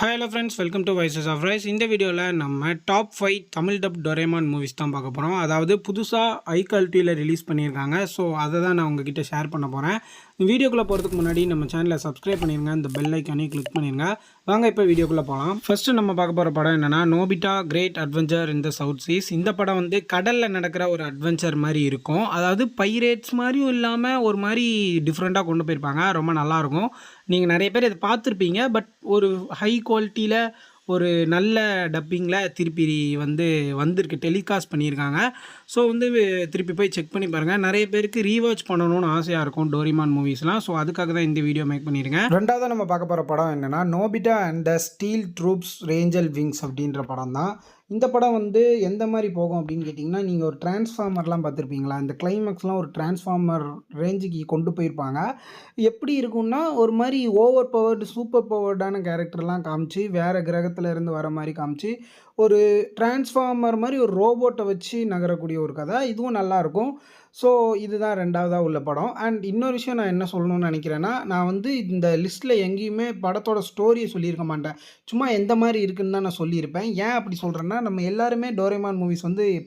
Hi hello friends, welcome to voices of rice. இந்த வீடியோவில் நம்ம top 5 Tamil dub Doraemon movies தான் பார்க்க போகிறோம். அதாவது புதுசாக ஹை குவாலிட்டியில் ரிலீஸ் பண்ணியிருக்காங்க. ஸோ அதை தான் நான் உங்ககிட்ட ஷேர் பண்ண போகிறேன். வீடியோக்குள்ளே போகிறதுக்கு முன்னாடி நம்ம சேனலை சப்ஸ்கிரைப் பண்ணிடுங்க, இந்த பெல் ஐக்கானையும் கிளிக் பண்ணிடுங்க. வாங்க இப்போ வீடியோக்குள்ளே போகலாம். ஃபஸ்ட்டு நம்ம பார்க்க போகிற படம் என்னென்னா நோபிட்டா கிரேட் அட்வென்ச்சர் இன் த சவுத் சீஸ். இந்த படம் வந்து கடலில் நடக்கிற ஒரு அட்வென்ச்சர் மாதிரி இருக்கும். அதாவது பைரேட்ஸ் மாதிரியும் இல்லாமல் ஒரு மாதிரி டிஃப்ரெண்ட்டாக கொண்டு போயிருப்பாங்க. ரொம்ப நல்லாயிருக்கும். நீங்கள் நிறைய பேர் இதை பார்த்துருப்பீங்க. பட் ஒரு ஹை குவாலிட்டியில் ஒரு நல்ல டப்பிங்கில் திருப்பி வந்திருக்கு, டெலிகாஸ்ட் பண்ணியிருக்காங்க. ஸோ திருப்பி போய் செக் பண்ணி பாருங்கள். நிறைய பேருக்கு ரீவாச் பண்ணணும்னு ஆசையாக இருக்கும் டோரிமான் மூவிஸ்லாம். ஸோ அதுக்காக தான் இந்த வீடியோ மேக் பண்ணியிருக்கேன். ரெண்டாவது நம்ம பார்க்க போகிற படம் என்னென்னா Nobita and the steel troops ரேஞ்சல் விங்ஸ் அப்படின்ற படம் தான். இந்த படம் எந்த மாதிரி போகும் அப்படின்னு கேட்டிங்கன்னா, நீங்கள் ஒரு டிரான்ஸ்ஃபார்மர்லாம் பார்த்துருப்பீங்களா? இந்த கிளைமேக்ஸ்லாம் ஒரு டிரான்ஸ்ஃபார்மர் ரேஞ்சுக்கு கொண்டு போயிருப்பாங்க. எப்படி இருக்குன்னா ஒரு மாதிரி ஓவர் பவர்டு சூப்பர் பவர்டான கேரக்டர்லாம் காமிச்சு வேறு கிரகத்தில் இருந்து வர மாதிரி காமிச்சு ஒரு டிரான்ஸ்ஃபார்மர் மாதிரி ஒரு ரோபோட்டை வச்சு நகரக்கூடிய ஒரு கதை. இதுவும் நல்லாயிருக்கும். ஸோ இதுதான் ரெண்டாவதாக உள்ள படம். அண்ட் இன்னொரு விஷயம் நான் என்ன சொல்லணும்னு நினைக்கிறேன்னா, நான் இந்த லிஸ்ட்டில் எங்கேயுமே படத்தோட ஸ்டோரியை சொல்லியிருக்க மாட்டேன். சும்மா எந்த மாதிரி இருக்குன்னு தான் நான் சொல்லியிருப்பேன். ஏன் அப்படி சொல்கிறேன்னா, நம்ம எல்லாருமே டோரேமான் மூவிஸ்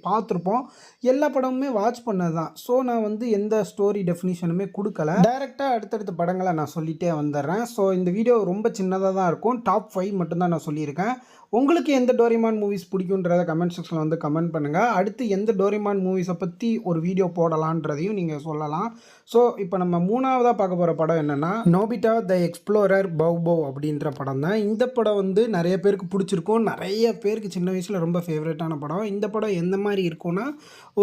பார்த்துருப்போம். எல்லா படமுமே வாட்ச் பண்ணது தான். ஸோ நான் எந்த ஸ்டோரி டெஃபினிஷனுமே கொடுக்கல. டைரெக்டாக அடுத்தடுத்த படங்களை நான் சொல்லிகிட்டே வந்துடுறேன். ஸோ இந்த வீடியோ ரொம்ப சின்னதாக தான் இருக்கும். டாப் 5 மட்டும்தான் நான் சொல்லியிருக்கேன். உங்களுக்கு எந்த டோரிமான் மூவிஸ் பிடிக்குன்றத கமெண்ட் செக்ஷனில் கமெண்ட் பண்ணுங்கள். அடுத்து எந்த டோரிமான் மூவிஸை பற்றி ஒரு வீடியோ போடலான்றதையும் நீங்கள் சொல்லலாம். ஸோ இப்போ நம்ம மூணாவதாக பார்க்க போகிற படம் என்னென்னா நோபிட்டா த எக்ஸ்ப்ளோரர் பவ் அப்படின்ற படம் தான். இந்த படம் நிறைய பேருக்கு பிடிச்சிருக்கும். நிறைய பேருக்கு சின்ன வயசில் ரொம்ப ஃபேவரட்டான படம். இந்த படம் எந்த மாதிரி இருக்கும்னா,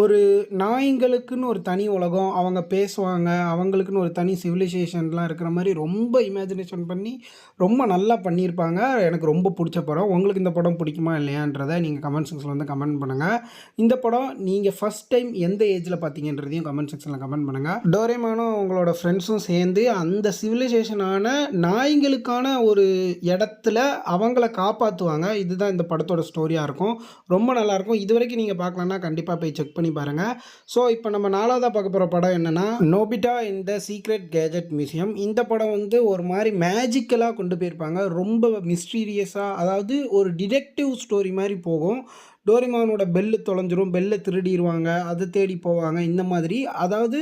ஒரு நாய்களுக்குன்னு ஒரு தனி உலகம், அவங்க பேசுவாங்க, அவங்களுக்குன்னு ஒரு தனி சிவிலைசேஷன்லாம் இருக்கிற மாதிரி ரொம்ப இமேஜினேஷன் பண்ணி ரொம்ப நல்லா பண்ணியிருப்பாங்க. எனக்கு ரொம்ப பிடிச்ச படம். உங்களுக்கு இந்த படம் பிடிக்குமா இல்லையான்றதை நீங்கள் கமெண்ட் செக்ஷனில் கமெண்ட் பண்ணுங்கள். இந்த படம் நீங்கள் ஃபஸ்ட் டைம் எந்த ஏஜில் பார்த்தீங்கன்றதையும் கமெண்ட் செக்ஷனில் கமெண்ட் பண்ணுங்கள். டோரேமானும் உங்களோட ஃப்ரெண்ட்ஸும் சேர்ந்து அந்த சிவிலைசேஷனான நாய்களுக்கான ஒரு இடத்துல அவங்கள காப்பாற்றுவாங்க. இதுதான் இந்த படத்தோட ஸ்டோரியாக இருக்கும். ரொம்ப நல்லாயிருக்கும். இது வரைக்கும் நீங்கள் பார்க்கலன்னா கண்டிப்பாக போய் செக் பண்ணி பாருங்கள். ஸோ இப்போ நம்ம நாலாவதாக பார்க்க போகிற படம் என்னென்னா Nobita in the secret gadget museum. இந்த படம் ஒரு மாதிரி மேஜிக்கலாக கொண்டு போயிருப்பாங்க. ரொம்ப மிஸ்டீரியஸாக, அதாவது ஒரு டிடெக்டிவ் ஸ்டோரி மாதிரி போகும். டோரிமானோட பெல்லு தொலைஞ்சிரும், பெல்லை திருடிடுவாங்க, அதை தேடி போவாங்க. இந்த மாதிரி அதாவது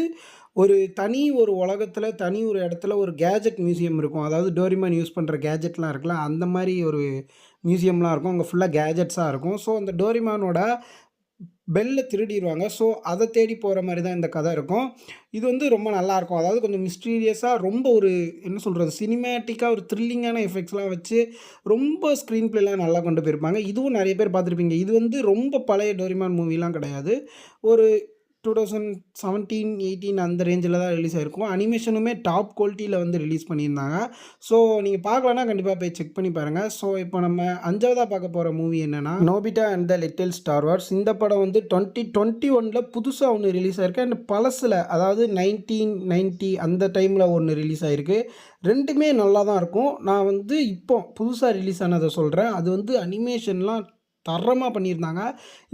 ஒரு உலகத்தில் தனி ஒரு இடத்துல ஒரு கேஜெட் மியூசியம் இருக்கும். அதாவது டோரிமான் யூஸ் பண்ணுற கேஜெட்லாம் இருக்குல்ல, அந்த மாதிரி ஒரு மியூசியம்லாம் இருக்கும். அங்கே ஃபுல்லாக கேஜெட்ஸாக இருக்கும். ஸோ அந்த டோரிமானோட பெல்லை திருடிடுவாங்க. ஸோ அதை தேடி போகிற மாதிரி தான் இந்த கதை இருக்கும். இது ரொம்ப நல்லாயிருக்கும். அதாவது கொஞ்சம் மிஸ்டீரியஸாக, ரொம்ப என்ன சொல்கிறது, சினிமேட்டிக்காக ஒரு த்ரில்லிங்கான எஃபெக்ட்ஸ்லாம் வச்சு ரொம்ப ஸ்க்ரீன் பிளேலாம் நல்லா கொண்டு போயிருப்பாங்க. இதுவும் நிறைய பேர் பார்த்துருப்பீங்க. இது ரொம்ப பழைய டோரிமான் மூவிலாம் கிடையாது. ஒரு 2017, 18 அந்த ரேஞ்சில் தான் ரிலீஸ் ஆகிருக்கும். அனிமேஷனுமே டாப் குவாலிட்டியில் ரிலீஸ் பண்ணியிருந்தாங்க. ஸோ நீங்கள் பார்க்கலன்னா கண்டிப்பாக போய் செக் பண்ணி பாருங்கள். ஸோ இப்போ நம்ம அஞ்சாவதாக பார்க்க போகிற மூவி என்னென்னா Nobita and the little star Wars. இந்த படம் 2021 புதுசாக ஒன்று ரிலீஸ் ஆகிருக்கு. அண்ட் பழசில், அதாவது 1990 அந்த டைமில் ஒன்று ரிலீஸ் ஆகிருக்கு. ரெண்டுமே நல்லா தான் இருக்கும். நான் இப்போ புதுசாக ரிலீஸ் ஆனதை சொல்கிறேன். அது அனிமேஷன்லாம் தரமாக பண்ணியிருந்தாங்க.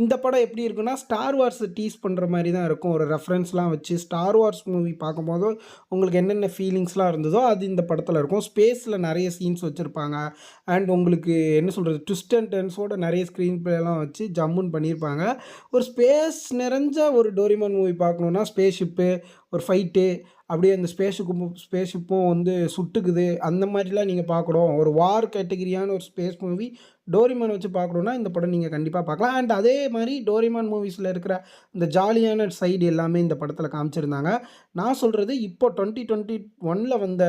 இந்த படம் எப்படி இருக்குன்னா, ஸ்டார் வார்ஸ் டீஸ் பண்ணுற மாதிரி தான் இருக்கும். ஒரு ரெஃபரன்ஸ்லாம் வச்சு ஸ்டார் வார்ஸ் மூவி பார்க்கும்போது உங்களுக்கு என்னென்ன ஃபீலிங்ஸ்லாம் இருந்ததோ அது இந்த படத்தில் இருக்கும். ஸ்பேஸில் நிறைய சீன்ஸ் வச்சுருப்பாங்க. அண்ட் உங்களுக்கு என்ன சொல்கிறது, ட்விஸ்ட் அண்ட் டர்ன்ஸோட நிறைய ஸ்க்ரீன் பிளேலாம் வச்சு ஜம்முன்னு பண்ணியிருப்பாங்க. ஒரு ஸ்பேஸ் நிறைஞ்ச ஒரு டோரிமான் மூவி பார்க்கணுன்னா, ஸ்பேஸ் ஷிப்பு, ஒரு ஃபைட்டு, அப்படியே அந்த ஸ்பேஸ்ஷிப்பும் சுட்டுக்குது, அந்த மாதிரிலாம் நீங்கள் பார்க்கணும். ஒரு வார் கேட்டகிரியான ஒரு ஸ்பேஸ் மூவி டோரிமான் வச்சு பார்க்கணுன்னா இந்த படம் நீங்கள் கண்டிப்பாக பார்க்கலாம். அண்ட் அதே மாதிரி டோரிமான் மூவிஸில் இருக்கிற இந்த ஜாலியான சைடு எல்லாமே இந்த படத்தில் காமிச்சிருந்தாங்க. நான் சொல்கிறது இப்போ 2021 வந்த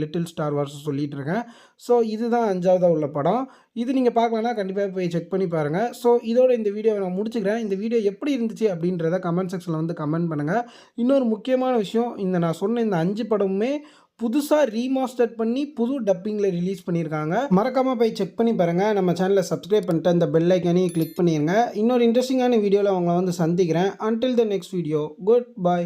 லிட்டில் ஸ்டார் வார்ஸ் சொல்லிகிட்டு இருக்கேன். ஸோ இதுதான் அஞ்சாவதாக உள்ள படம். இது நீங்கள் பார்க்கலன்னா கண்டிப்பாக போய் செக் பண்ணி பாருங்கள். ஸோ இதோட இந்த வீடியோவை நான் முடிச்சுக்கிறேன். இந்த வீடியோ எப்படி இருந்துச்சு அப்படின்றத கமெண்ட் செக்ஷனில் கமெண்ட் பண்ணுங்கள். இன்னொரு முக்கியமான விஷயம், நான் சொன்ன இந்த 5 படமுமே புதுசாக ரீமாஸ்டர் பண்ணி புது டப்பிங்கில் ரிலீஸ் பண்ணியிருக்காங்க. மறக்காமல் போய் செக் பண்ணி பாருங்கள். நம்ம சேனலை சப்ஸ்கிரைப் பண்ணிட்டு அந்த பெல் ஐக்கானையும் கிளிக் பண்ணிடுங்க. இன்னொரு இன்ட்ரெஸ்டிங்கான வீடியோவில் அவங்கள சந்திக்கிறேன். Until the next video, good bye.